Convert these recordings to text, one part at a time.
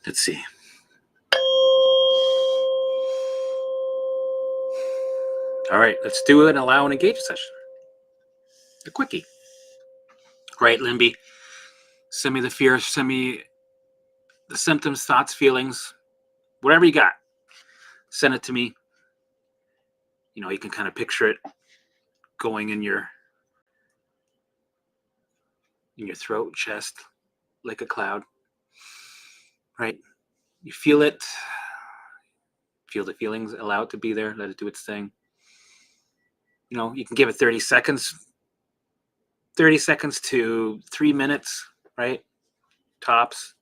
Let's see. All right, let's do an allow and engage session. A quickie. Right, Limby? Send me the fears, send me the symptoms, thoughts, feelings, whatever you got. Send it to me. You can kind of picture it going in your throat, chest, like a cloud. Right? You feel it. Feel the feelings. Allow it to be there. Let it do its thing. You can give it 30 seconds. 30 seconds to 3 minutes, right? Tops.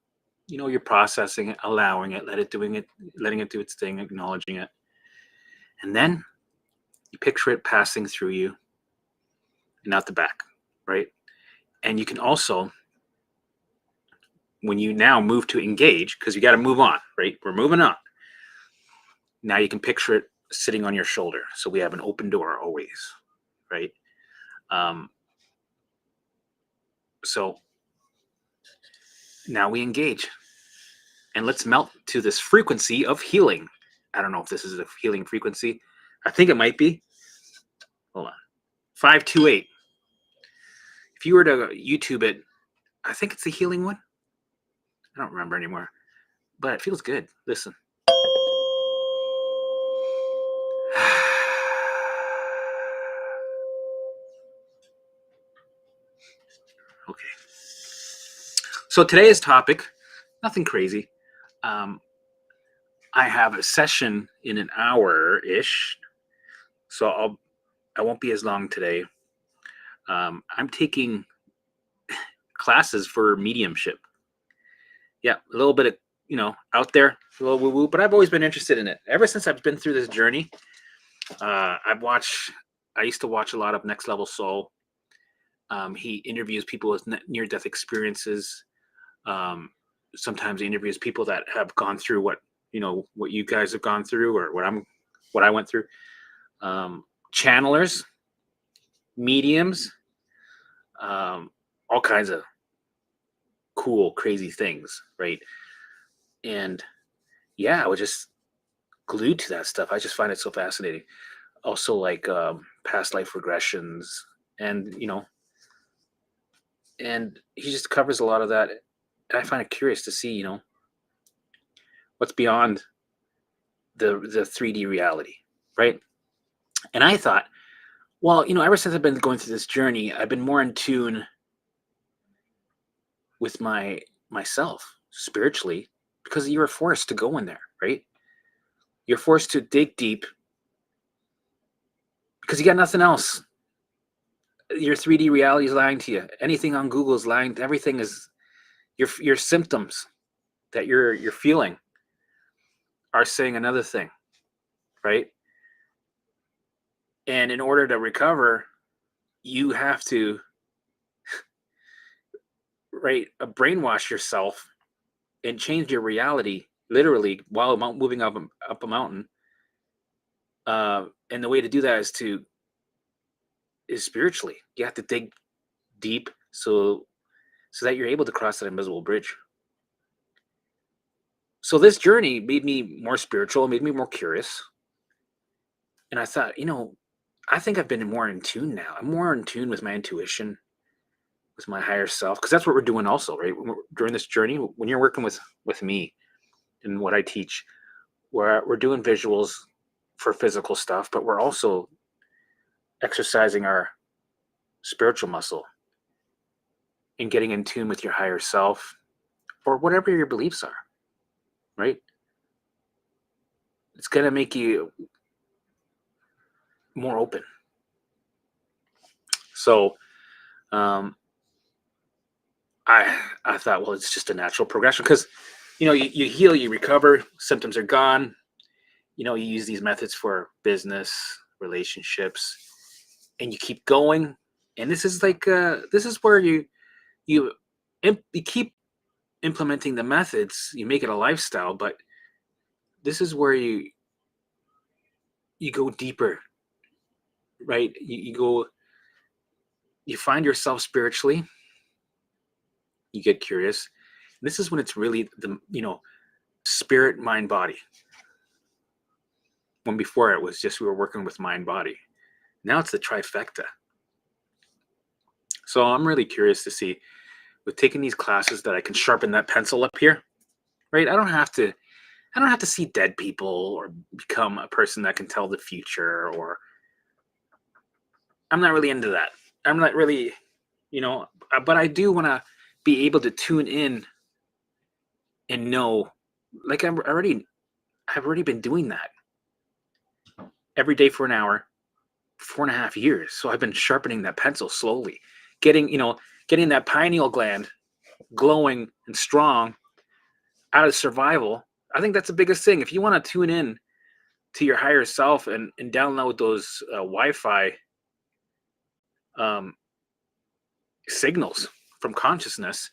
You're processing it, allowing it, letting it do its thing, acknowledging it. And then you picture it passing through you and out the back, right? And you can also, when you now move to engage, because you got to move on, right? We're moving on. Now you can picture it sitting on your shoulder. So we have an open door always, right? So now we engage. And let's melt to this frequency of healing. I don't know if this is a healing frequency. I think it might be. Hold on. 528. If you were to YouTube it, I think it's the healing one. I don't remember anymore. But it feels good. Listen. Okay. So today's topic, nothing crazy. I have a session in an hour-ish. So I won't be as long today. I'm taking classes for mediumship. Yeah, a little bit of, out there, a little woo-woo, but I've always been interested in it. Ever since I've been through this journey, I used to watch a lot of Next Level Soul. He interviews people with near-death experiences. Sometimes he interviews people that have gone through what you guys have gone through, or what I went through. Channelers, mediums, all kinds of cool, crazy things, right? And yeah, I was just glued to that stuff. I just find it so fascinating. Also, like past life regressions, and and he just covers a lot of that. And I find it curious to see, what's beyond the 3D reality, right? And I thought, well, ever since I've been going through this journey, I've been more in tune with myself spiritually, because you're forced to go in there, right? You're forced to dig deep because you got nothing else. Your 3D reality is lying to you. Anything on Google is lying. Everything is your symptoms that you're feeling are saying another thing, right? And in order to recover, you have to brainwash yourself and change your reality literally while moving up a mountain. And the way to do that is spiritually. You have to dig deep so that you're able to cross that invisible bridge. So this journey made me more spiritual, made me more curious. And I thought, I think I've been more in tune now. I'm more in tune with my intuition, with my higher self, because that's what we're doing also, right? During this journey, when you're working with me and what I teach, we're doing visuals for physical stuff, but we're also exercising our spiritual muscle and getting in tune with your higher self, or whatever your beliefs are, right? It's going to make you more open. So I thought, well, it's just a natural progression, because you heal, you recover, symptoms are gone. You use these methods for business, relationships, and you keep going. And this is like this is where you keep implementing the methods. You make it a lifestyle, but this is where you go deeper, right? You find yourself spiritually. You get curious. And this is when it's really spirit, mind, body. When before it was just we were working with mind, body. Now it's the trifecta. So I'm really curious to see with taking these classes that I can sharpen that pencil up here, right? I don't have to see dead people or become a person that can tell the future, or I'm not really into that. I'm not really, but I do want to be able to tune in and know, like I've already been doing that every day for an hour, 4.5 years. So I've been sharpening that pencil slowly, getting that pineal gland glowing and strong out of survival. I think that's the biggest thing. If you want to tune in to your higher self and download those Wi-Fi signals from consciousness,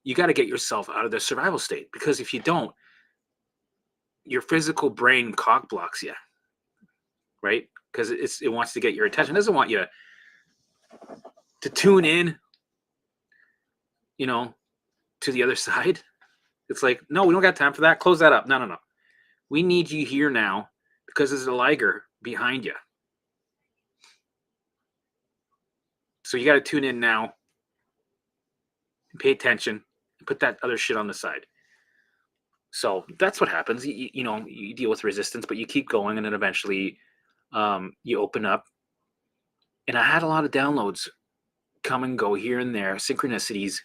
you got to get yourself out of the survival state, because if you don't, your physical brain cock blocks you, right? Because it wants to get your attention. It doesn't want you to tune in, to the other side. It's like, no, we don't got time for that. Close that up. No. We need you here now because there's a liger behind you. So you got to tune in now, and pay attention, and put that other shit on the side. So that's what happens. You deal with resistance, but you keep going, and then eventually you open up. And I had a lot of downloads come and go here and there, synchronicities,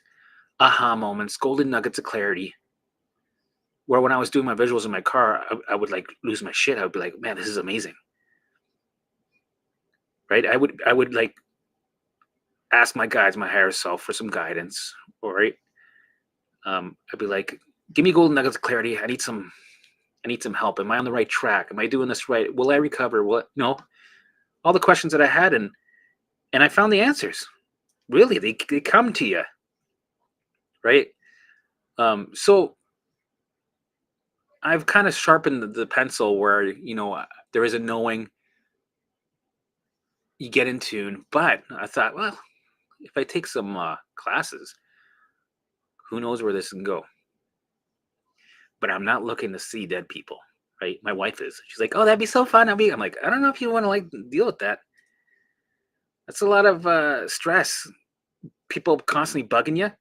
aha moments, golden nuggets of clarity, where when I was doing my visuals in my car, I would like lose my shit. I would be like, man, this is amazing. Right? I would like ask my guides, my higher self, for some guidance. All right. I'd be like, give me golden nuggets of clarity. I need some help. Am I on the right track? Am I doing this right? Will I recover? All the questions that I had, and I found the answers. Really, they come to you, right? So I've kind of sharpened the pencil where there is a knowing, you get in tune. But I thought, well, if I take some classes, who knows where this can go? But I'm not looking to see dead people, right? My wife is. She's like, oh, that'd be so fun. I'm like, I don't know if you want to like deal with that. That's a lot of stress. People constantly bugging you.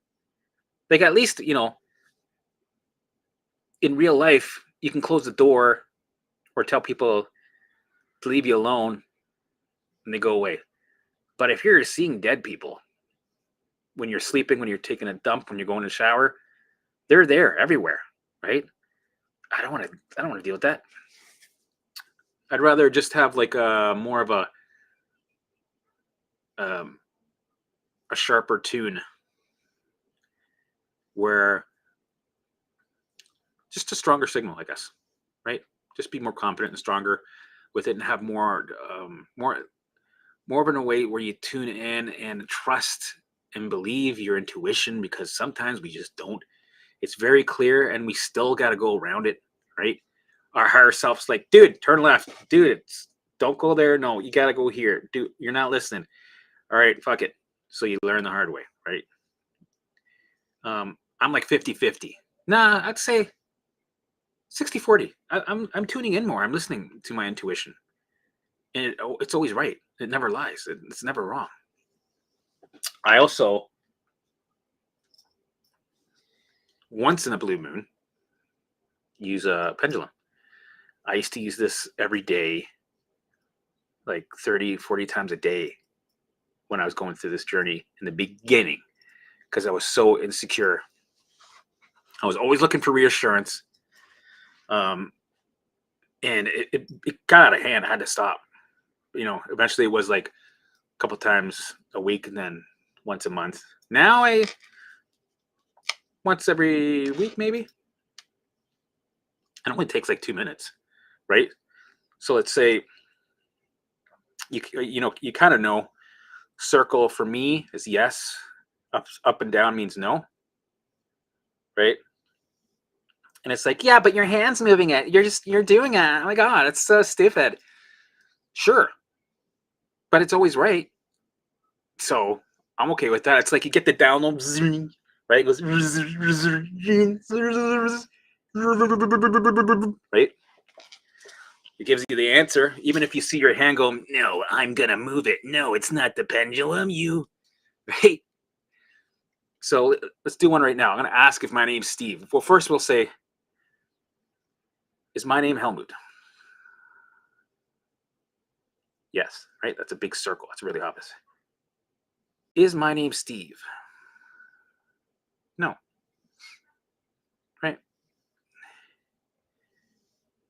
Like, at least, in real life, you can close the door or tell people to leave you alone and they go away. But if you're seeing dead people when you're sleeping, when you're taking a dump, when you're going to shower, they're there everywhere, right? I don't want to deal with that. I'd rather just have like more of a sharper tune, where just a stronger signal, I guess, right? Just be more confident and stronger with it, and have more of a way where you tune in and trust and believe your intuition, because sometimes we just don't. It's very clear and we still got to go around it, right? Our higher self's like, dude, turn left. Dude, don't go there. No, you got to go here. Dude, you're not listening. All right, fuck it. So you learn the hard way, right? I'm like 50-50. Nah, I'd say 60-40. I'm tuning in more. I'm listening to my intuition. And it's always right. It never lies. It's never wrong. I also, once in a blue moon, use a pendulum. I used to use this every day, like 30, 40 times a day when I was going through this journey in the beginning, because I was so insecure. I was always looking for reassurance. And it got out of hand. I had to stop. Eventually it was like a couple times a week, and then once a month. Now once every week, maybe. It only takes like 2 minutes, right? So let's say you kind of know. Circle for me is yes. Up and down means no, right? And it's like, yeah, but your hand's moving it. You're doing it. Oh my God, it's so stupid. Sure, but it's always right. So I'm okay with that. It's like you get the download, right? It goes, right? It gives you the answer, even if you see your hand go, no, I'm gonna move it. No, it's not the pendulum. You, right? So let's do one right now. I'm gonna ask if my name's Steve. Well, first we'll say, is my name Helmut? Yes, right? That's a big circle. That's really obvious. Is my name Steve? No. Right?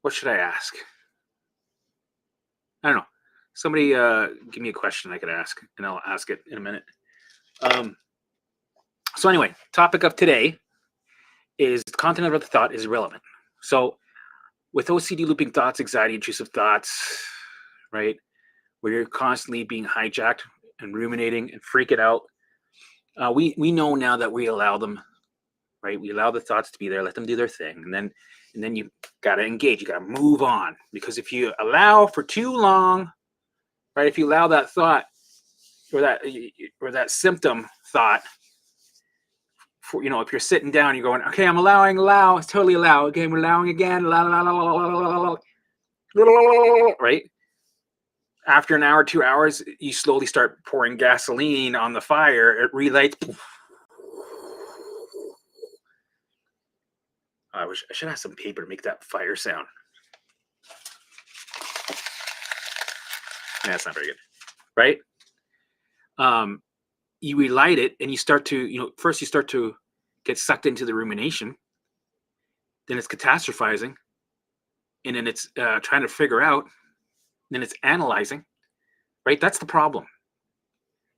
What should I ask? I don't know. Somebody give me a question I could ask, and I'll ask it in a minute. So anyway, topic of today is the content of the thought is irrelevant. So with OCD, looping thoughts, anxiety, intrusive thoughts, right, where you're constantly being hijacked and ruminating and freaking out, we know now that we allow them, right? We allow the thoughts to be there, let them do their thing, and then you gotta engage. You gotta move on, because if you allow for too long, right? If you allow that thought or that symptom thought, for, if you're sitting down, you're going, okay, I'm allow, it's totally allow. Okay, I'm allowing again, right? After an hour, 2 hours, you slowly start pouring gasoline on the fire. It relights. I should have some paper to make that fire sound. That's not very good, right? You relight it, and you start to, first you start to get sucked into the rumination. Then it's catastrophizing, and then it's trying to figure out. Then it's analyzing, right? That's the problem.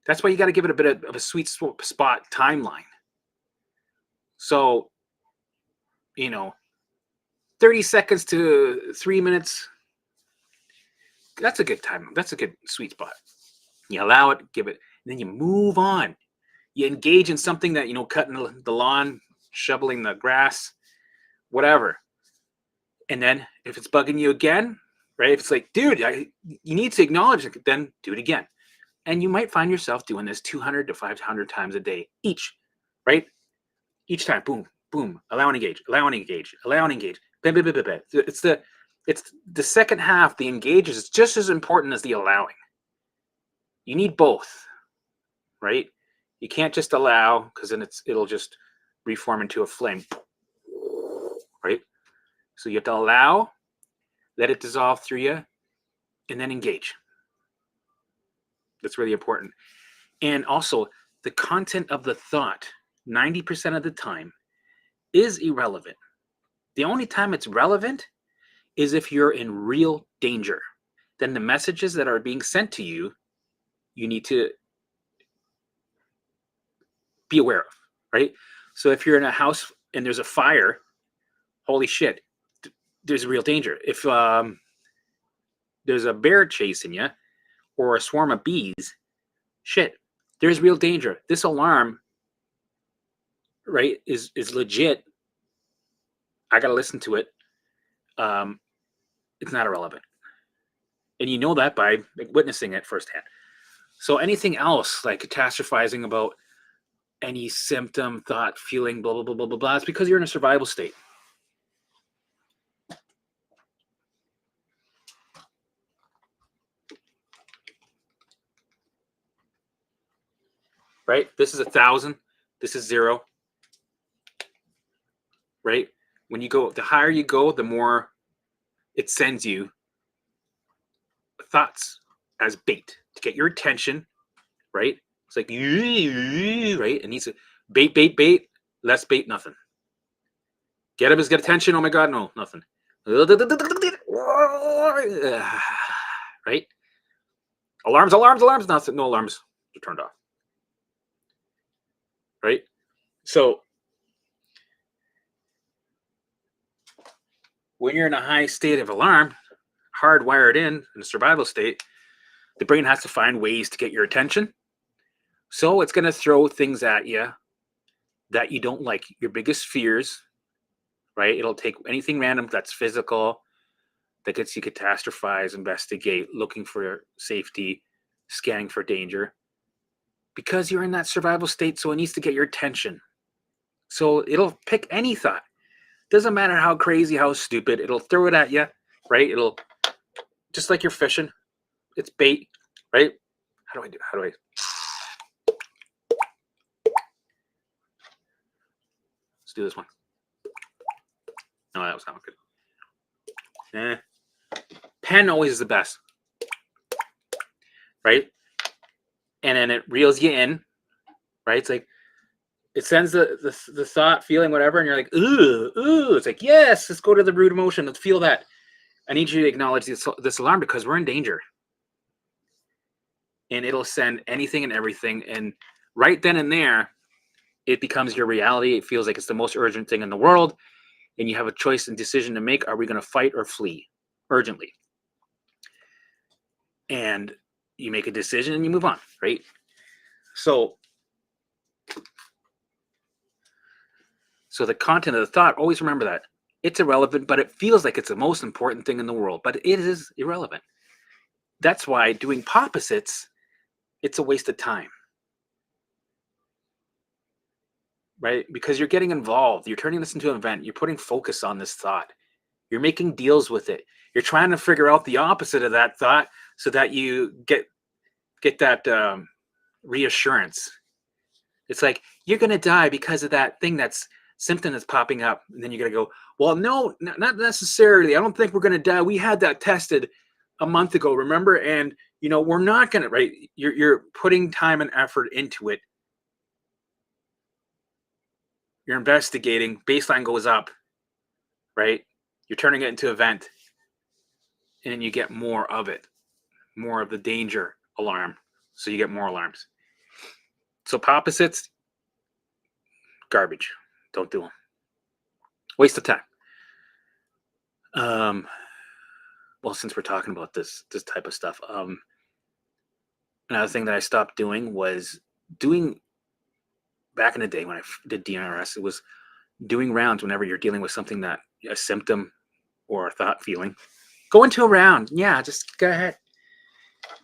That's why you got to give it a bit of a sweet spot timeline. So, 30 seconds to 3 minutes. That's a good time. That's a good sweet spot. You allow it, give it, and then you move on. You engage in something that, cutting the lawn, shoveling the grass, whatever. And then if it's bugging you again, right? If it's like, dude, you need to acknowledge it, then do it again. And you might find yourself doing this 200 to 500 times a day each, right? Each time, boom, boom, allow and engage, allow and engage, allow and engage. It's the second half, the engage is just as important as the allowing. You need both, right? You can't just allow, because then it'll just reform into a flame, right? So you have to allow, let it dissolve through you, and then engage. That's really important. And also, the content of the thought, 90% of the time, is irrelevant. The only time it's relevant is if you're in real danger. Then the messages that are being sent to you, you need to be aware of, right? So if you're in a house and there's a fire, holy shit, there's real danger. If there's a bear chasing you or a swarm of bees, shit, there's real danger. This alarm, right, is legit. I got to listen to it. It's not irrelevant. And you know that by witnessing it firsthand. So anything else, like catastrophizing about any symptom, thought, feeling, blah, blah, blah, blah, blah, blah, it's because you're in a survival state. Right? This is 1,000. This is 0. Right? When you go, the higher you go, the more it sends you thoughts as bait to get your attention. Right? It's like, right? It needs to bait, less bait, nothing. Get him, get attention. Oh my God, no, nothing. Right? Alarms, nothing, no alarms. They're turned off. Right? So when you're in a high state of alarm, hardwired in a survival state, the brain has to find ways to get your attention. So it's going to throw things at you that you don't like, your biggest fears, right? It'll take anything random that's physical, that gets you catastrophize, investigate, looking for safety, scanning for danger, because you're in that survival state. So it needs to get your attention. So it'll pick any thought. Doesn't matter how crazy, how stupid, it'll throw it at you, right? It'll, just like you're fishing, it's bait, right? How do I do? How do I? Let's do this one. No, that was not good. Pen always is the best, right? And then it reels you in, right? It's like it sends the thought, feeling, whatever, and you're like, ooh. It's like, yes, let's go to the root emotion. Let's feel that. I need you to acknowledge this alarm because we're in danger. And it'll send anything and everything. And right then and there, it becomes your reality. It feels like it's the most urgent thing in the world. And you have a choice and decision to make. Are we going to fight or flee urgently? And you make a decision and you move on, right? So the content of the thought, always remember that. It's irrelevant, but it feels like it's the most important thing in the world. But it is irrelevant. That's why doing opposites, it's a waste of time. Right? Because you're getting involved. You're turning this into an event. You're putting focus on this thought. You're making deals with it. You're trying to figure out the opposite of that thought so that you get that reassurance. It's like, you're going to die because of that thing, that's symptom that's popping up. And then you're going to go, well, no, not necessarily. I don't think we're going to die. We had that tested a month ago, remember? And, we're not going to, right? You're putting time and effort into it. You're investigating, baseline goes up, right? You're turning it into an event, and then you get more of it, more of the danger alarm. So you get more alarms. So opposites, garbage. Don't do them. Waste of time. Well, since we're talking about this type of stuff, another thing that I stopped doing was doing, back in the day when I did DNRS, it was doing rounds whenever you're dealing with something, that a symptom or a thought, feeling. Go into a round. Yeah, just go ahead.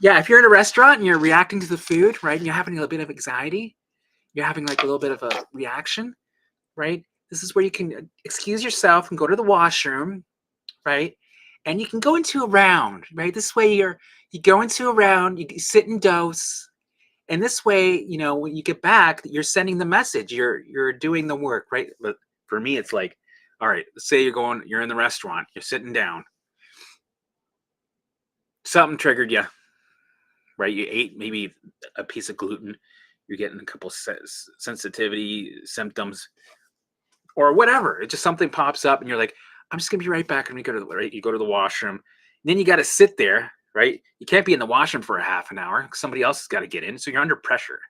Yeah, if you're in a restaurant and you're reacting to the food, right, and you're having a little bit of anxiety, you're having like a little bit of a reaction, right? This is where you can excuse yourself and go to the washroom, right? And you can go into a round, right? This way you go into a round, you sit and dose, and this way, when you get back, you're sending the message, you're doing the work, right? But for me, it's like, all right, let's say you're in the restaurant, you're sitting down, something triggered you, right? You ate maybe a piece of gluten, you're getting a couple sensitivity symptoms or whatever. It just, something pops up and you're like, I'm just gonna be right back. And you go to the washroom. And then you got to sit there, right? You can't be in the washroom for a half an hour. Somebody else has got to get in. So you're under pressure,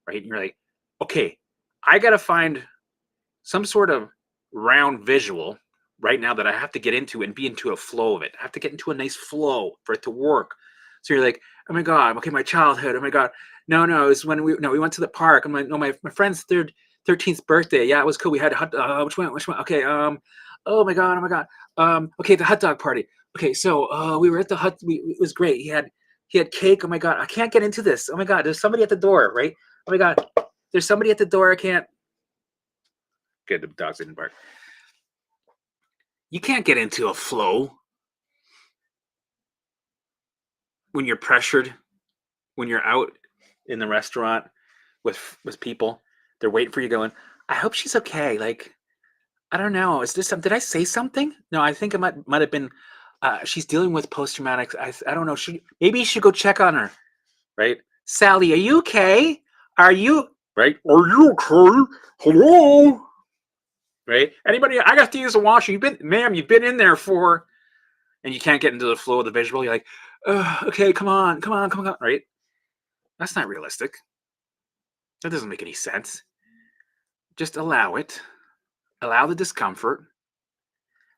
right? And you're like, okay, I got to find some sort of round visual right now that I have to get into and be into a flow of it. I have to get into a nice flow for it to work. So you're like, oh my God, okay, my childhood. Oh my God. No, it's when we went to the park. I'm like, no, my friend's 13th birthday. Yeah, it was cool. We had a which one? Okay. Oh my God. Okay, the hot dog party. Okay, so we were at the hut. It was great. He had cake. Oh my God, I can't get into this. Oh my God, there's somebody at the door, right? Oh my God, there's somebody at the door. I can't. Good, the dogs didn't bark. You can't get into a flow when you're pressured, when you're out in the restaurant with people. They're waiting for you, going, I hope she's okay. Like, I don't know. Is this did I say something? No, I think it might have been she's dealing with post-traumatic. I don't know. Maybe you should go check on her. Right? Sally, are you okay? Are you right? Are you okay? Hello? Right? Anybody, I got to use the washer. You've been in there for, and you can't get into the flow of the visual. You're like, okay, come on. Right? That's not realistic. That doesn't make any sense. Just allow it. Allow the discomfort.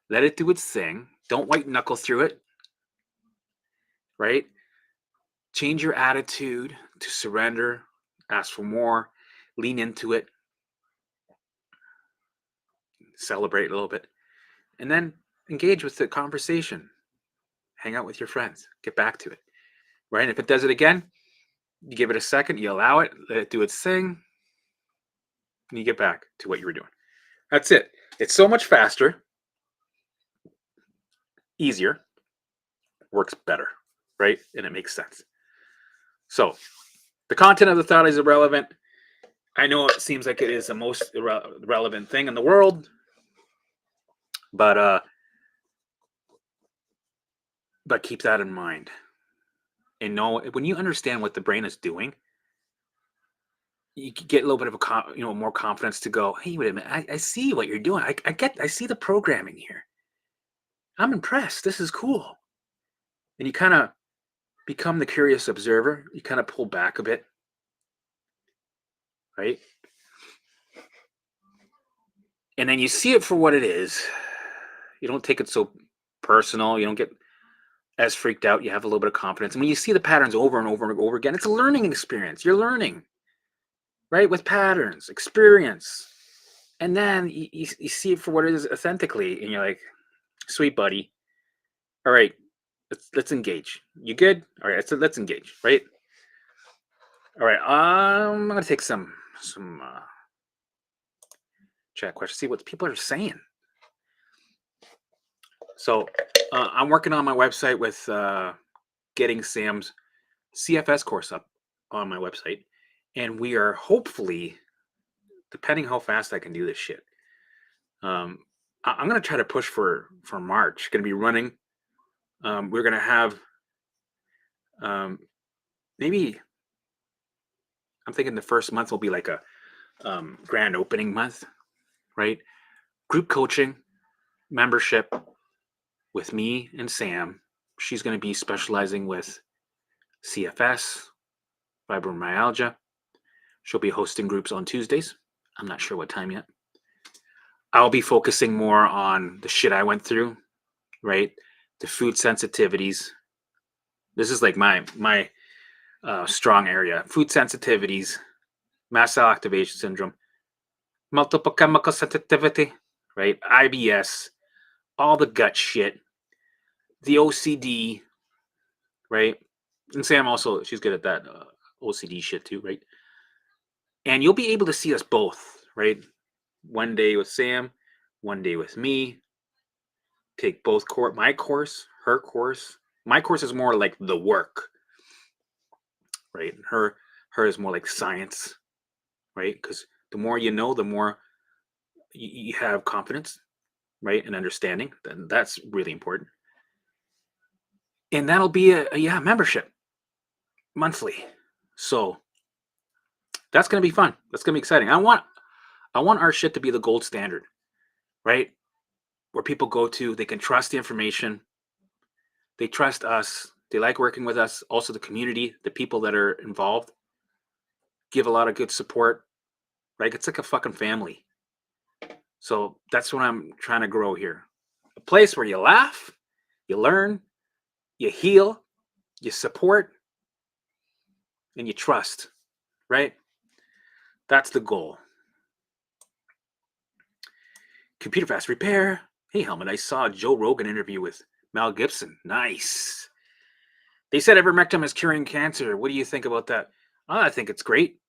Let it do its thing. Don't white knuckle through it. Right? Change your attitude to surrender, ask for more, lean into it, celebrate a little bit, and then engage with the conversation. Hang out with your friends. Get back to it. Right? And if it does it again, you give it a second, you allow it, let it do its thing, and you get back to what you were doing. That's it. It's so much faster, easier, works better, right? And it makes sense. So the content of the thought is irrelevant. I know it seems like it is the most relevant thing in the world, but keep that in mind. And know when you understand what the brain is doing, you get a little bit of more confidence to go, hey, wait a minute, I see what you're doing. I see the programming here. I'm impressed. This is cool. And you kind of become the curious observer. You kind of pull back a bit, right? And then you see it for what it is. You don't take it so personal. You don't get as freaked out. You have a little bit of confidence. And when you see the patterns over and over and over again, it's a learning experience. You're learning, right? With patterns, experience. And then you see it for what it is authentically. And you're like, sweet buddy. All right, let's engage. You good? All right, let's engage, right? All right, I'm gonna take some chat questions, see what people are saying. So I'm working on my website with getting Sam's CFS course up on my website, and we are hopefully, depending how fast I can do this shit, I'm gonna try to push for March. Gonna be running. We're gonna have maybe I'm thinking the first month will be like a grand opening month, right? Group coaching, membership with me and Sam. She's going to be specializing with CFS, fibromyalgia. She'll be hosting groups on Tuesdays. I'm not sure what time yet. I'll be focusing more on the shit I went through, right? The food sensitivities. This is like my strong area. Food sensitivities, mast cell activation syndrome, multiple chemical sensitivity, right? IBS, all the gut shit, the OCD, right? And Sam also, she's good at that OCD shit too, right? And you'll be able to see us both, right? One day with Sam, one day with me. Take both my course, her course. My course is more like the work, right? Her is more like science, right? Because the more you know, the more you have confidence, right, and understanding. Then that's really important. And that'll be a membership monthly. So that's gonna be fun. That's gonna be exciting. I want our shit to be the gold standard, right? Where people go to, they can trust the information, they trust us, they like working with us. Also, the community, the people that are involved, give a lot of good support, right? It's like a fucking family. So that's what I'm trying to grow here. A place where you laugh, you learn, you heal, you support, and you trust, right? That's the goal. Computer fast repair. Hey, Helmet, I saw a Joe Rogan interview with Mel Gibson. Nice. They said ivermectin is curing cancer. What do you think about that? I think it's great,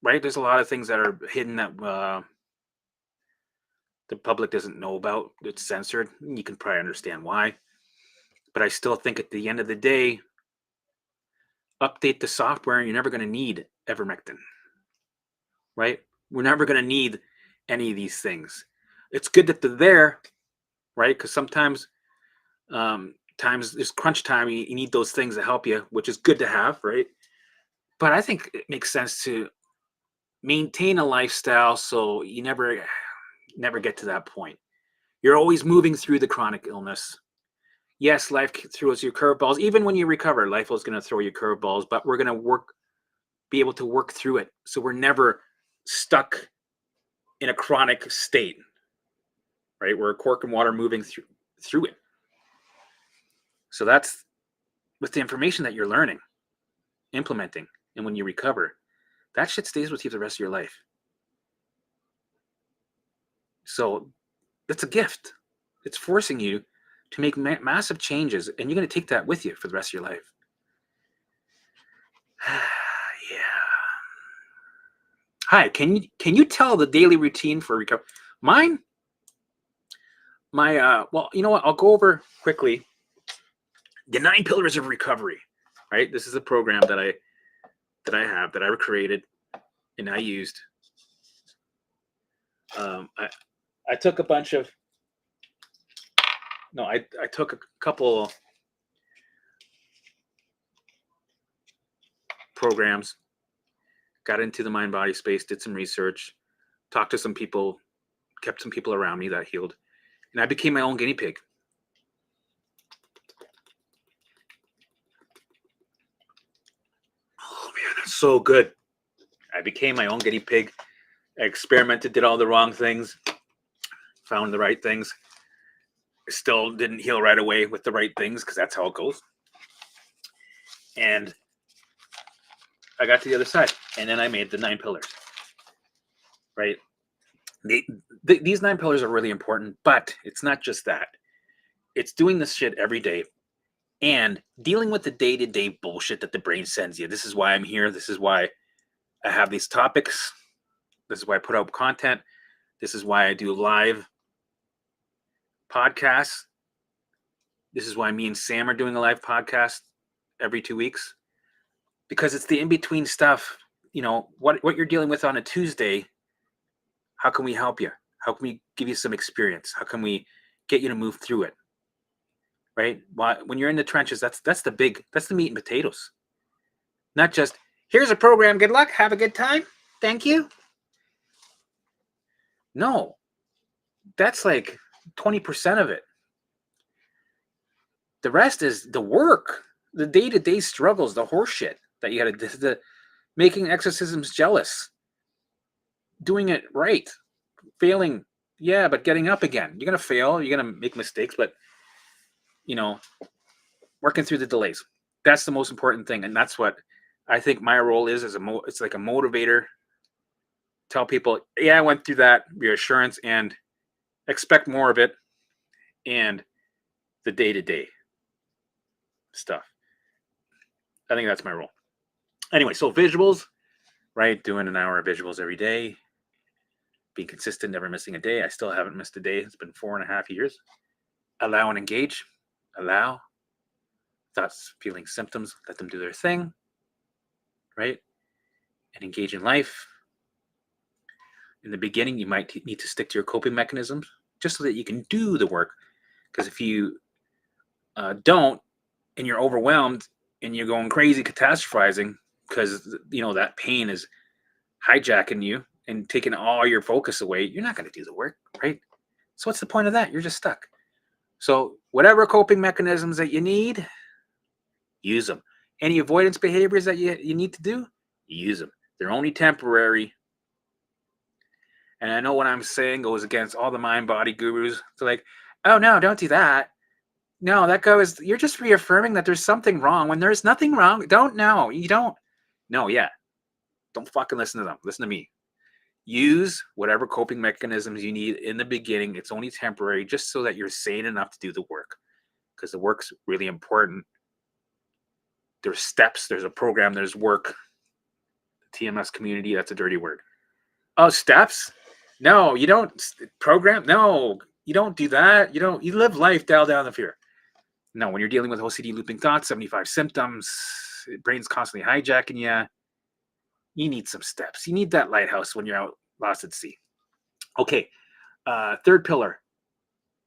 right? There's a lot of things that are hidden that the public doesn't know about. It's censored. You can probably understand why. But I still think at the end of the day, update the software and you're never going to need ivermectin, right? We're never going to need any of these things. It's good that they're there, right? Because sometimes times there's crunch time, you need those things to help you, which is good to have, right? But I think it makes sense to maintain a lifestyle so you never get to that point. You're always moving through the chronic illness. Yes, life throws you curveballs. Even when you recover, life is going to throw you curveballs, but we're going to be able to work through it. So we're never stuck in a chronic state, right? We're a cork and water moving through it. So that's with the information that you're learning, implementing, and when you recover, that shit stays with you the rest of your life. So that's a gift. It's forcing you to make massive changes, and you're going to take that with you for the rest of your life. Yeah. Hi, can you tell the daily routine for recovery? Mine, well, you know what? I'll go over quickly the 9 pillars of recovery. Right, this is a program that I created and I used. I took a bunch of no, I took a couple programs, got into the mind body space, did some research, talked to some people, kept some people around me that healed, and I became my own guinea pig. Oh man, that's so good. I became my own guinea pig. I experimented, did all the wrong things, found the right things. Still didn't heal right away with the right things because that's how it goes. And I got to the other side, and then I made the 9 pillars. Right? These 9 pillars are really important, but it's not just that. It's doing this shit every day and dealing with the day-to-day bullshit that the brain sends you. This is why I'm here. This is why I have these topics. This is why I put out content. This is why I do live podcasts. This is why me and Sam are doing a live podcast every 2 weeks. Because it's the in-between stuff. You know, what you're dealing with on a Tuesday, how can we help you? How can we give you some experience? How can we get you to move through it? Right? When you're in the trenches, that's the meat and potatoes. Not just, here's a program, good luck, have a good time, thank you. No, that's like 20% of it. The rest is the work, the day-to-day struggles, the horseshit that you got to, the making exorcisms jealous, doing it right, failing, yeah, but getting up again. You're going to fail, you're going to make mistakes, but, you know, working through the delays. That's the most important thing, and that's what I think my role is it's like a motivator. Tell people, yeah, I went through that, reassurance, and expect more of it, and the day-to-day stuff. I think that's my role. Anyway, so visuals, right? Doing an hour of visuals every day, being consistent, never missing a day. I still haven't missed a day. It's been 4.5 years. Allow and engage. Allow thoughts, feelings, symptoms. Let them do their thing, right? And engage in life. In the beginning, you might need to stick to your coping mechanisms just so that you can do the work. Because if you don't, and you're overwhelmed and you're going crazy catastrophizing because, you know, that pain is hijacking you and taking all your focus away, you're not going to do the work, right? So what's the point of that? You're just stuck. So whatever coping mechanisms that you need, use them. Any avoidance behaviors that you need to do, use them. They're only temporary. And I know what I'm saying goes against all the mind-body gurus. They're like, oh, no, don't do that. No, that goes, you're just reaffirming that there's something wrong when there's nothing wrong. You don't. No, yeah. Don't fucking listen to them. Listen to me. Use whatever coping mechanisms you need in the beginning. It's only temporary, just so that you're sane enough to do the work. Because the work's really important. There's steps, there's a program, there's work. The TMS community, that's a dirty word. Oh, steps? No, you don't program. No, you don't do that. You live life, dial down the fear. No, when you're dealing with OCD looping thoughts, 75 symptoms, brain's constantly hijacking you, you need some steps. You need that lighthouse when you're out lost at sea. Okay, 3rd pillar,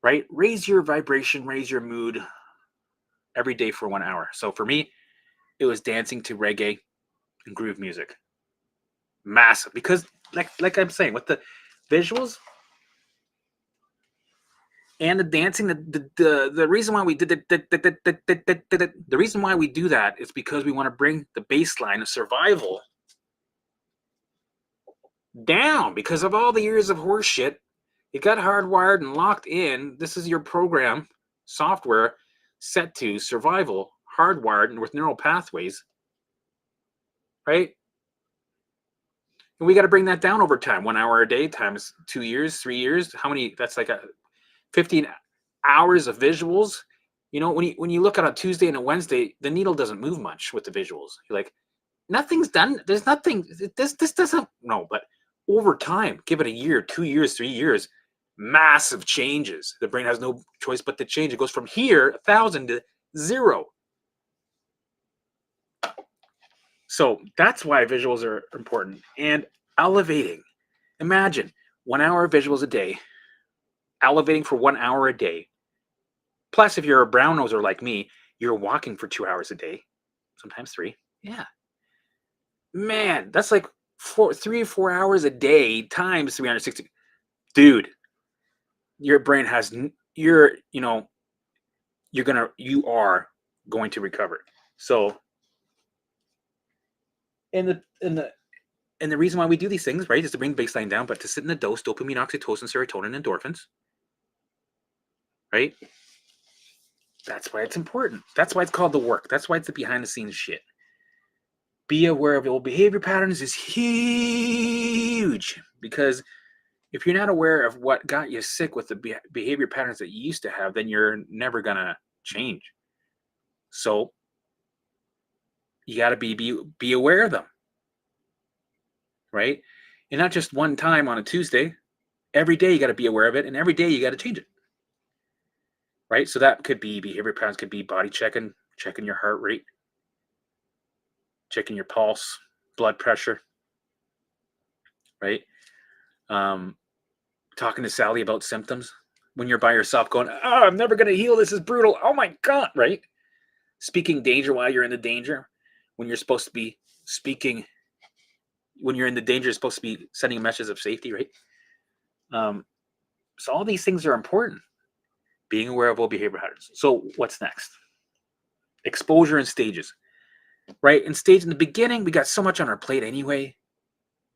right? Raise your vibration, raise your mood every day for 1 hour. So for me, it was dancing to reggae and groove music. Massive, because like I'm saying, with the visuals and the dancing, the reason why we did the reason why we do that is because we want to bring the baseline of survival down. Because of all the years of horse shit, it got hardwired and locked in. This is your program software set to survival, hardwired and with neural pathways, right? And we got to bring that down over time. 1 hour a day times 2 years, 3 years. How many? That's like 15 hours of visuals. You know, when you look at a Tuesday and a Wednesday, the needle doesn't move much with the visuals. You're like, nothing's done. There's nothing. This doesn't. No, but over time, give it a year, 2 years, 3 years. massive changes. The brain has no choice but to change. It goes from here, 1,000 to 0. So that's why visuals are important. And elevating. Imagine 1 hour of visuals a day, elevating for 1 hour a day. Plus, if you're a brown noser like me, you're walking for 2 hours a day, sometimes 3. Yeah. Man, that's like 3 or 4 hours a day times 360. Dude, your brain has, you are going to recover. So, and the reason why we do these things, right, is to bring baseline down, but to sit in a dose, dopamine, oxytocin, serotonin, endorphins, right? That's why it's important. That's why it's called the work. That's why it's the behind the scenes shit. Be aware of old behavior patterns is huge, because if you're not aware of what got you sick with the behavior patterns that you used to have, then you're never gonna change. So you got to be aware of them, right? And not just one time on a Tuesday. Every day you got to be aware of it, and every day you got to change it, right? So that could be behavior patterns, could be body checking your heart rate, checking your pulse, blood pressure, right? Talking to Sally about symptoms when you're by yourself, going, "Oh, I'm never going to heal. This is brutal. Oh my God," right? Speaking danger while you're in the danger, when you're supposed to be speaking. When you're in the danger, you're supposed to be sending a message of safety, right? So all these things are important. Being aware of old behavior patterns. So what's next? Exposure and stages, right? In the beginning, we got so much on our plate anyway,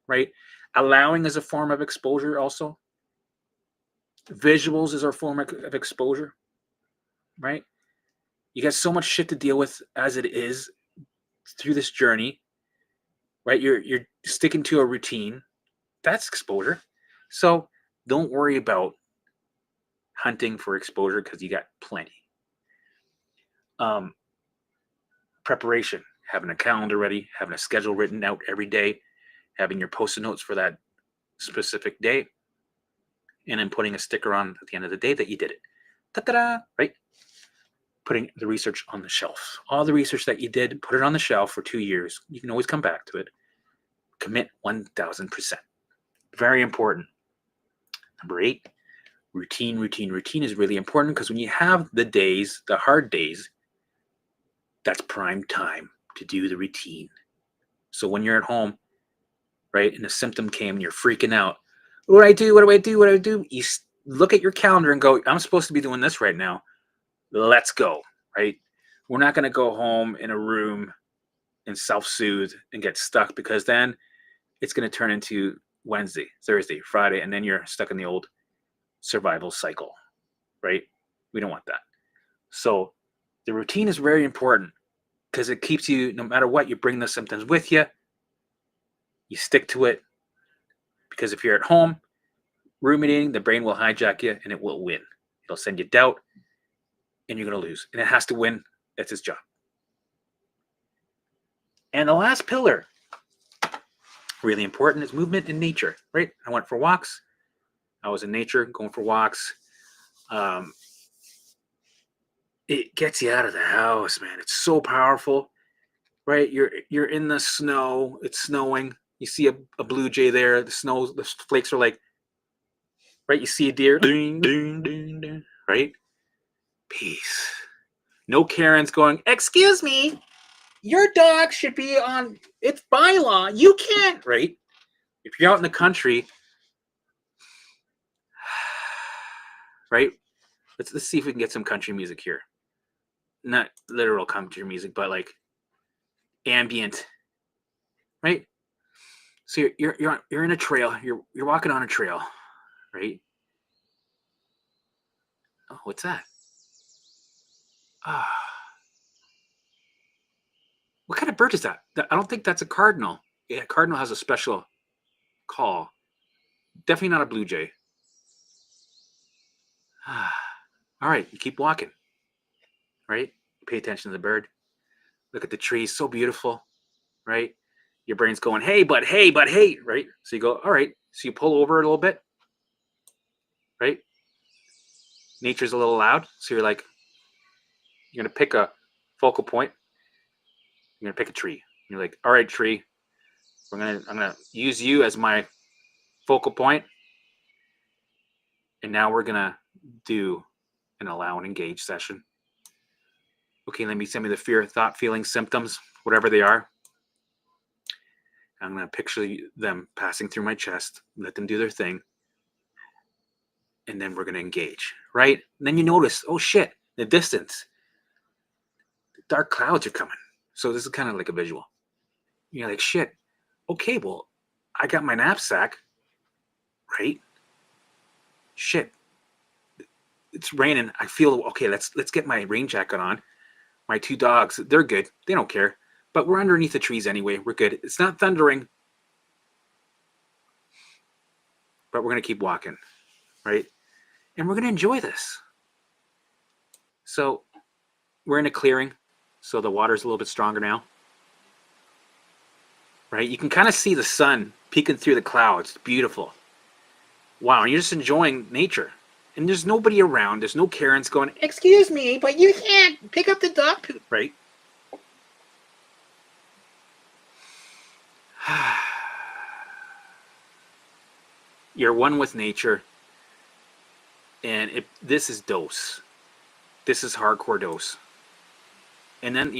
right? Allowing is a form of exposure also. Visuals is our form of exposure, right? You got so much shit to deal with as it is through this journey, right? You're sticking to a routine. That's exposure. So don't worry about hunting for exposure, because you got plenty. Preparation, having a calendar ready, having a schedule written out every day, having your post-it notes for that specific day, and then putting a sticker on at the end of the day that you did it. Ta-da! Right? Putting the research on the shelf. All the research that you did, put it on the shelf for 2 years. You can always come back to it. Commit 1,000%. Very important. Number 8, routine. Routine is really important, because when you have the days, the hard days, that's prime time to do the routine. So when you're at home, right, and a symptom came and you're freaking out, what do I do? What do I do? What do I do? You look at your calendar and go, I'm supposed to be doing this right now. Let's go, right? We're not going to go home in a room and self-soothe and get stuck, because then it's going to turn into Wednesday, Thursday, Friday, and then you're stuck in the old survival cycle, right? We don't want that. So the routine is very important, because it keeps you, no matter what, you bring the symptoms with you. You stick to it, because if you're at home ruminating, the brain will hijack you and it will win. It'll send you doubt, and you're going to lose. And it has to win. That's its job. And the last pillar, really important, is movement in nature, right? I went for walks. I was in nature, going for walks. It gets you out of the house, man. It's so powerful, right? You're in the snow. It's snowing. You see a blue jay there. The flakes are like, right? You see a deer, ding, ding, ding, ding, right? Peace. No Karens going, excuse me, your dog should be on, it's bylaw. You can't, right? If you're out in the country, right? Let's see if we can get some country music here. Not literal country music, but like ambient, right? So you're in a trail. You're walking on a trail, right? Oh, what's that? Ah, what kind of bird is that? I don't think that's a cardinal. Yeah, cardinal has a special call. Definitely not a blue jay. All right, you keep walking, right? Pay attention to the bird. Look at the trees, so beautiful, right? Your brain's going, hey, but hey, right? So you go, all right. So you pull over a little bit, right? Nature's a little loud, so you're gonna pick a focal point. You're gonna pick a tree. You're like, all right, tree, I'm gonna use you as my focal point, and now we're gonna do an allow and engage session. Okay, let me send me the fear, thought, feelings, symptoms, whatever they are. I'm gonna picture them passing through my chest, let them do their thing, and then we're gonna engage, right? And then you notice, oh shit, in the distance, dark clouds are coming. So this is kind of like a visual. You're like, shit, okay, well, I got my knapsack, right? Shit, it's raining. I feel okay. Let's get my rain jacket on. My two dogs, they're good. They don't care. But we're underneath the trees anyway. We're good. It's not thundering, but we're gonna keep walking, right? And we're gonna enjoy this. So we're in a clearing, so the water's a little bit stronger now, right? You can kind of see the sun peeking through the clouds. It's beautiful. Wow, and you're just enjoying nature. And there's nobody around. There's no Karens going, excuse me, but you can't pick up the dog poop, right? You're one with nature. And this is dose. This is hardcore dose. And then,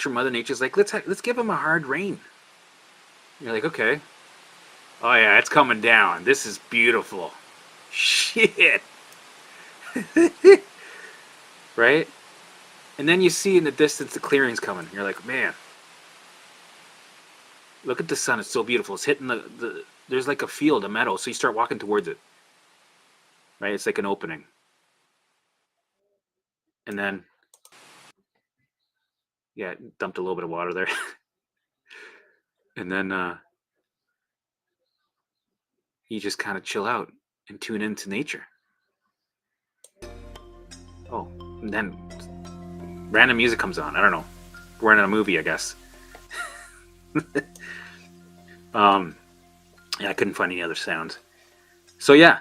Mother Nature's like, let's give him a hard rain. You're like, okay. Oh yeah, it's coming down. This is beautiful. Shit. Right? And then you see in the distance the clearing's coming. You're like, man, look at the sun. It's so beautiful. It's hitting there's like a field, a meadow. So you start walking towards it. Right? It's like an opening. And then, yeah, dumped a little bit of water there. And then you just kind of chill out and tune into nature. Oh, and then random music comes on. I don't know. We're in a movie, I guess. Yeah, I couldn't find any other sounds. So yeah.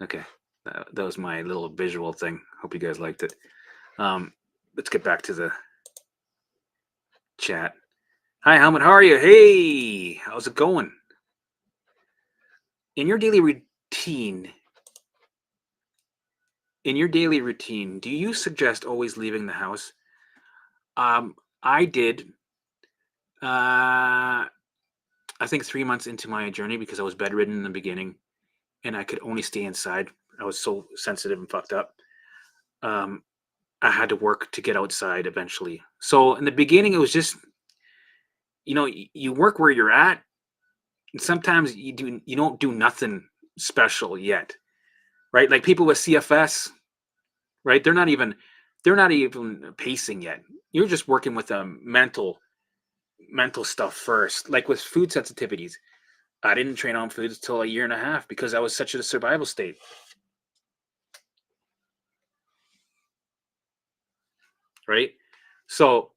Okay, that was my little visual thing. Hope you guys liked it. Let's get back to the chat. Hi, Helmut. How are you? Hey, how's it going? In your daily routine, do you suggest always leaving the house? I did. I think 3 months into my journey, because I was bedridden in the beginning, and I could only stay inside. I was so sensitive and fucked up. I had to work to get outside eventually. So in the beginning, it was just, you work where you're at, and sometimes you don't do nothing special yet, right? Like people with CFS, right? They're not even pacing yet. You're just working with mental stuff first. Like with food sensitivities, I didn't train on foods until a year and a half because I was such a survival state. Right? So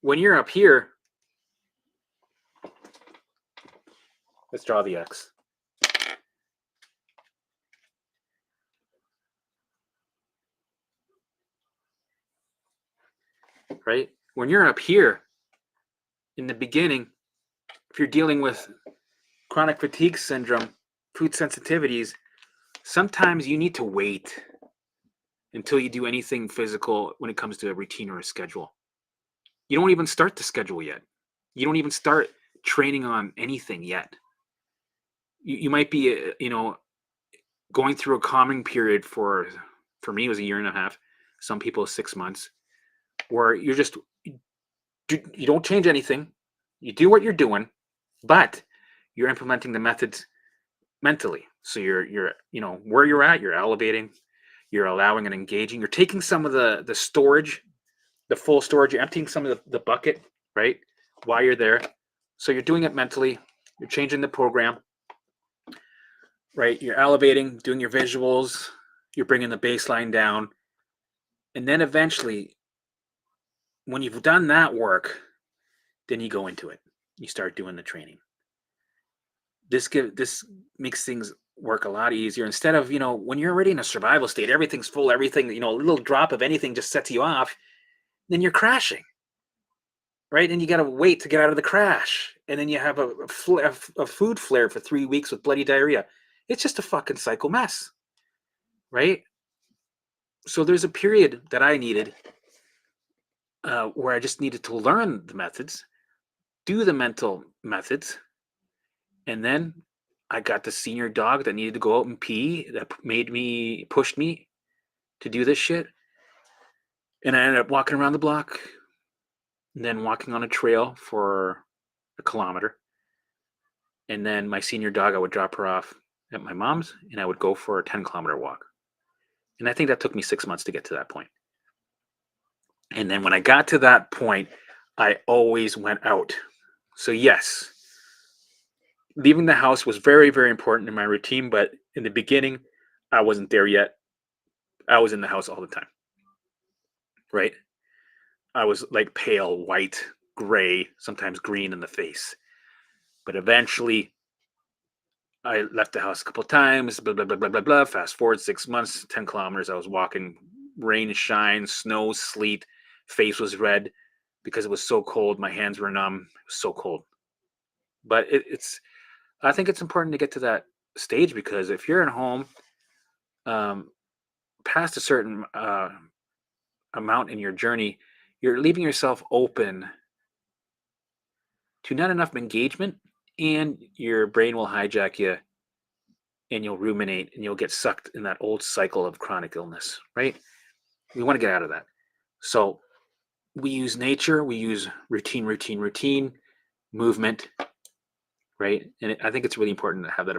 when you're up here, let's draw the X. Right? When you're up here in the beginning, if you're dealing with chronic fatigue syndrome, food sensitivities, sometimes you need to wait until you do anything physical when it comes to a routine or a schedule. You don't even start the schedule yet. You don't even start training on anything yet. You might be, going through a calming period for me, it was a year and a half. Some people 6 months, where you don't change anything. You do what you're doing, but you're implementing the methods mentally. So you're where you're at, you're elevating, you're allowing and engaging. You're taking some of the storage, the full storage, you're emptying some of the bucket, right? While you're there. So you're doing it mentally. You're changing the program, right? You're elevating, doing your visuals. You're bringing the baseline down. And then eventually, when you've done that work, then you go into it. You start doing the training. This makes things work a lot easier. Instead of, when you're already in a survival state, everything's full, everything, a little drop of anything just sets you off, then you're crashing, right? And you got to wait to get out of the crash. And then you have a food flare for 3 weeks with bloody diarrhea. It's just a fucking psycho mess, right? So there's a period that I needed where I just needed to learn the methods, do the mental methods, and then I got the senior dog that needed to go out and pee that pushed me to do this shit. And I ended up walking around the block and then walking on a trail for a kilometer. And then my senior dog, I would drop her off at my mom's and I would go for a 10-kilometer walk. And I think that took me 6 months to get to that point. And then when I got to that point, I always went out. So yes, leaving the house was very, very important in my routine. But in the beginning, I wasn't there yet. I was in the house all the time, right? I was like pale, white, gray, sometimes green in the face. But eventually, I left the house a couple of times, blah, blah, blah, blah, blah, blah. Fast forward 6 months, 10 kilometers. I was walking, rain, shine, snow, sleet. Face was red because it was so cold. My hands were numb. It was so cold. But I think it's important to get to that stage because if you're at home, past a certain amount in your journey, you're leaving yourself open to not enough engagement, and your brain will hijack you and you'll ruminate and you'll get sucked in that old cycle of chronic illness, right? We want to get out of that. So we use nature, we use routine, movement, right? And I think it's really important to have that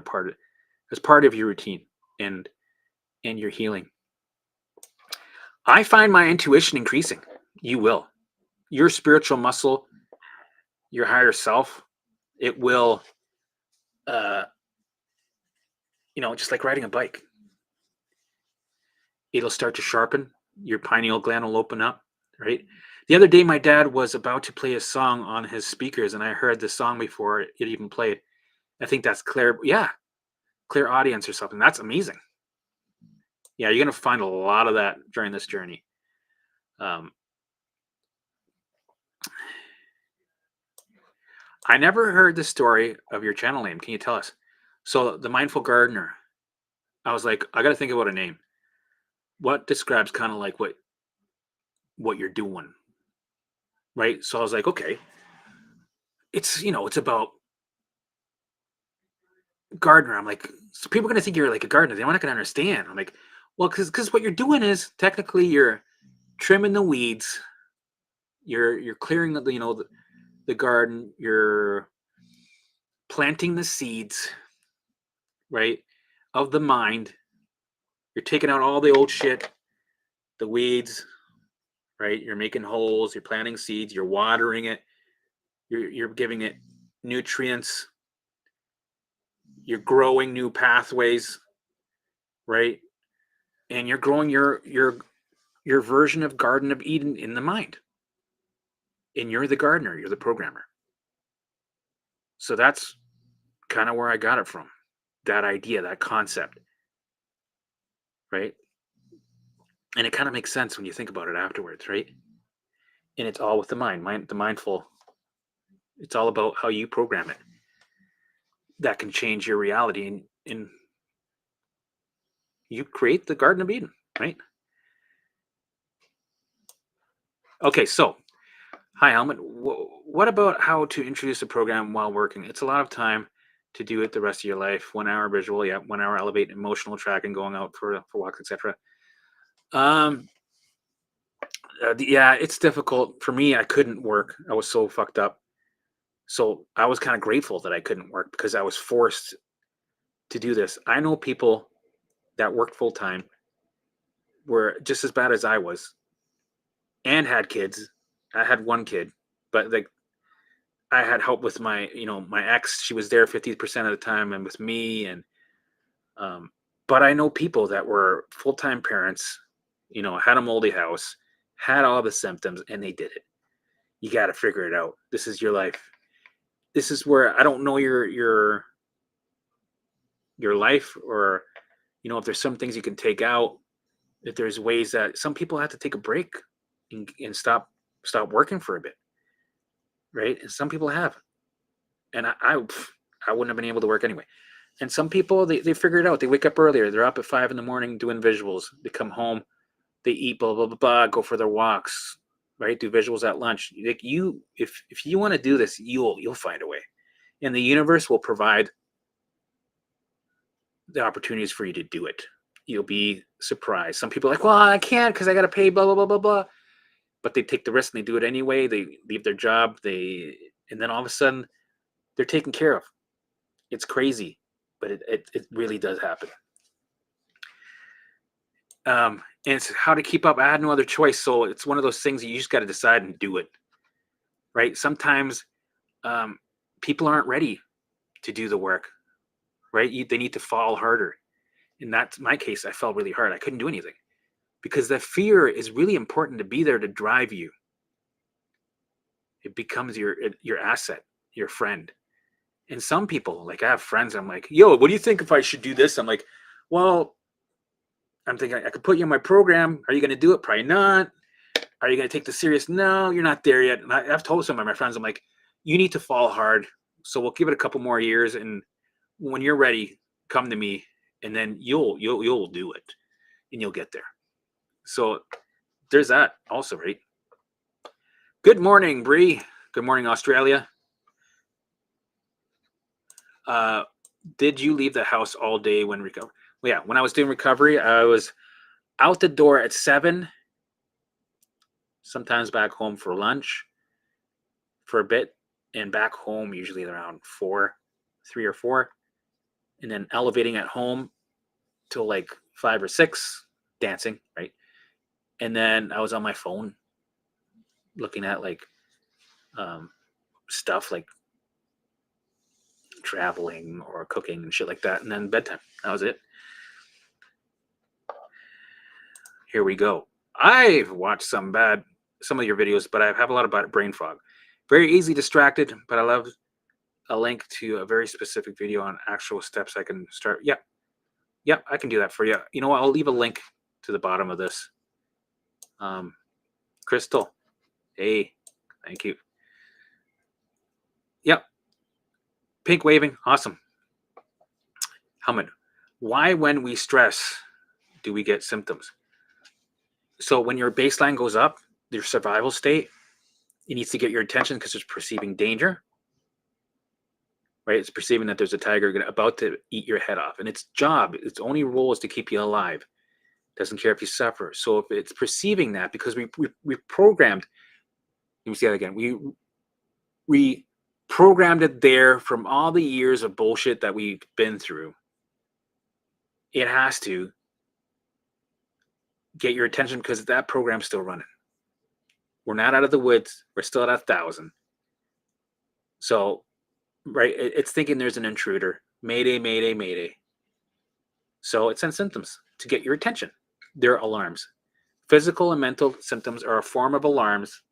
as part of your routine and your healing. I find my intuition increasing. You will. Your spiritual muscle, your higher self, it will, just like riding a bike. It'll start to sharpen. Your pineal gland will open up, right? The other day, my dad was about to play a song on his speakers, and I heard the song before it even played. I think that's clear audience or something. That's amazing. Yeah, you're going to find a lot of that during this journey. I never heard the story of your channel name. Can you tell us? So the Mindful Gardener, I was like, I got to think about a name. What describes kind of like what you're doing, right? So I was like, okay, it's about gardener. I'm like, so people are going to think you're like a gardener. They're not going to understand. I'm like, well, because what you're doing is technically you're trimming the weeds. You're clearing the garden. You're planting the seeds, right, of the mind. You're taking out all the old shit, the weeds, right? You're making holes. You're planting seeds. You're watering it. You're giving it nutrients. You're growing new pathways, right? And you're growing your version of Garden of Eden in the mind. And you're the gardener. You're the programmer. So that's kind of where I got it from. That idea, that concept, right? And it kind of makes sense when you think about it afterwards, right? And it's all with the mind, the mindful. It's all about how you program it. That can change your reality, and you create the Garden of Eden, right? Okay, so hi, Helmut. What about how to introduce a program while working? It's a lot of time to do it the rest of your life. 1 hour visual, yeah, 1 hour elevate emotional tracking, going out for walks, etc. Yeah, it's difficult for me. I couldn't work. I was so fucked up. So I was kind of grateful that I couldn't work because I was forced to do this. I know people that worked full time were just as bad as I was and had kids. I had one kid, but like I had help with my ex. She was there 50% of the time and with me. And, but I know people that were full-time parents, had a moldy house, had all the symptoms, and they did it. You got to figure it out. This is your life. This is where I don't know your your life, or if there's some things you can take out, if there's ways that some people have to take a break and stop working for a bit, right? And some people have, and I wouldn't have been able to work anyway. And some people, they figure it out. They wake up earlier. They're up at 5 a.m. doing visuals. They come home, they eat, blah blah blah blah, go for their walks, right? Do visuals at lunch. Like if you want to do this, you'll find a way, and the universe will provide the opportunities for you to do it. You'll be surprised. Some people are like, well, I can't because I got to pay, blah blah blah blah blah. But they take the risk and they do it anyway. They leave their job. And then all of a sudden, they're taken care of. It's crazy, but it really does happen. And it's how to keep up. I had no other choice. So it's one of those things that you just got to decide and do it. Right? Sometimes people aren't ready to do the work. Right? They need to fall harder. In my case, I fell really hard. I couldn't do anything because the fear is really important to be there to drive you. It becomes your asset, your friend. And some people, like I have friends, I'm like, yo, what do you think if I should do this? I'm like, well, I'm thinking I could put you in my program. Are you going to do it? Probably not. Are you going to take this serious? No, you're not there yet. And I've told some of my friends, I'm like, you need to fall hard. So we'll give it a couple more years. And when you're ready, come to me. And then you'll do it and you'll get there. So there's that also, right? Good morning, Bree. Good morning, Australia. Did you leave the house all day when recovery? Well, yeah, when I was doing recovery, I was out the door at 7, sometimes back home for lunch for a bit, and back home usually around 3 or 4, and then elevating at home till like 5 or 6, dancing, right? And then I was on my phone looking at like stuff like traveling or cooking and shit like that, and then bedtime. That was it. Here we go. I've watched some of your videos, but I have a lot about brain fog. Very easily distracted, but I love a link to a very specific video on actual steps I can start. Yep, I can do that for you. You know what? I'll leave a link to the bottom of this. Crystal, hey, thank you. Yep, pink waving, awesome. Helmet, why when we stress do we get symptoms? So when your baseline goes up, your survival state, it needs to get your attention because it's perceiving danger, right? It's perceiving that there's a tiger about to eat your head off, and its job, its only role is to keep you alive. Doesn't care if you suffer. So if it's perceiving that, because we programmed, let me say that again, we programmed it there from all the years of bullshit that we've been through. It has to get your attention because that program's still running. We're not out of the woods. We're still at 1,000. So, right, it's thinking there's an intruder. Mayday, mayday, mayday. So it sends symptoms to get your attention. They're alarms. Physical and mental symptoms are a form of alarms.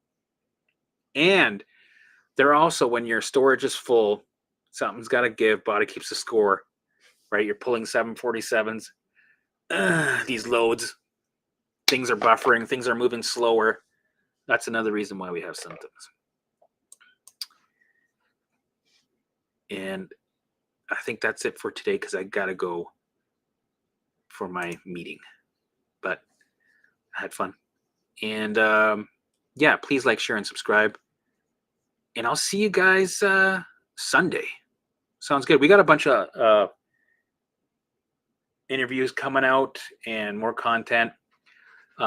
And they're also when your storage is full, something's got to give, body keeps a score, right? You're pulling 747s. These loads, things are buffering, things are moving slower. That's another reason why we have symptoms. And I think that's it for today because I got to go for my meeting. But I had fun. And yeah, please like, share, and subscribe. And I'll see you guys Sunday. Sounds good. We got a bunch of interviews coming out and more content.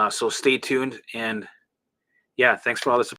So stay tuned. And yeah, thanks for all this.